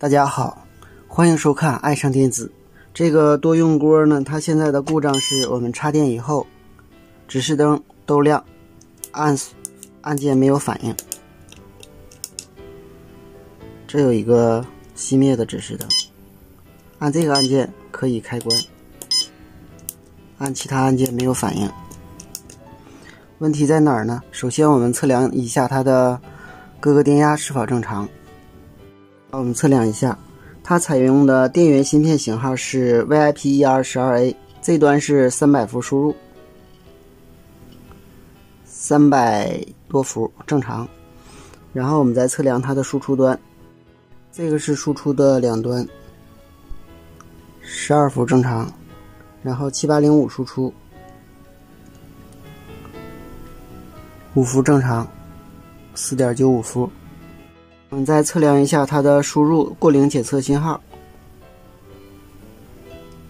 大家好，欢迎收看爱上电子。这个多用锅呢，它现在的故障是我们插电以后，指示灯都亮，按键没有反应。这有一个熄灭的指示灯，按这个按键可以开关，按其他按键没有反应。问题在哪儿呢？首先我们测量一下它的各个电压是否正常。我们测量一下，它采用的电源芯片型号是 VIP12A， 这端是300伏输入，300多伏正常。然后我们再测量它的输出端，这个是输出的两端，12伏正常，然后7805输出，5伏正常，4.95伏。我们再测量一下它的输入过零检测信号，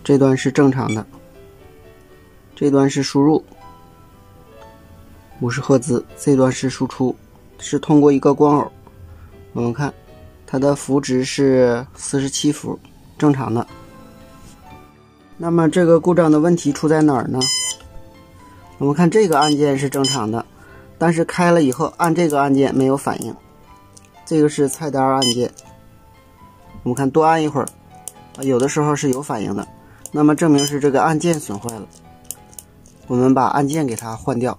这端是正常的，这端是输入50赫兹，这端是输出，是通过一个光偶。我们看它的伏值是47伏，正常的。那么这个故障的问题出在哪儿呢？我们看这个按键是正常的，但是开了以后按这个按键没有反应。这个是菜单按键，我们看多按一会儿，有的时候是有反应的，那么证明是这个按键损坏了。我们把按键给它换掉。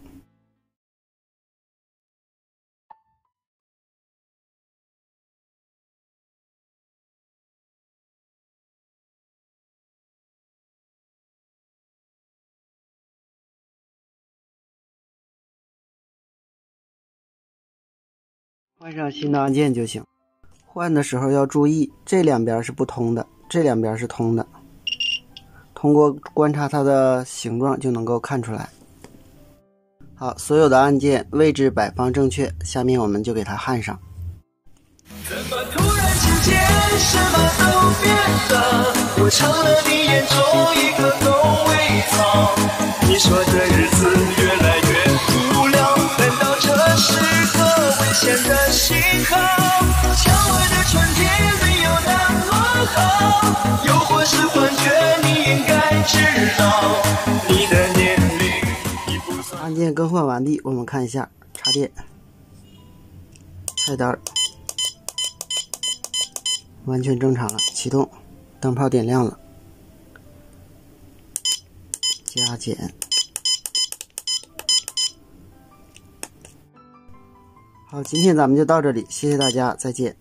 换上新的按键就行。换的时候要注意，这两边是不通的，这两边是通的。通过观察它的形状就能够看出来。好，所有的按键位置摆放正确，下面我们就给它焊上。怎么突然之间什么都变了？我成了你眼中一颗狗尾草。你说这日子越来越无聊，难道这是个危险的信号？墙外的春天没有那么好，又或是幻觉？你应该知道，你的年龄已不算。按键更换完毕，我们看一下插电，菜单完全正常了，启动，灯泡点亮了，加减。好，今天咱们就到这里，谢谢大家，再见。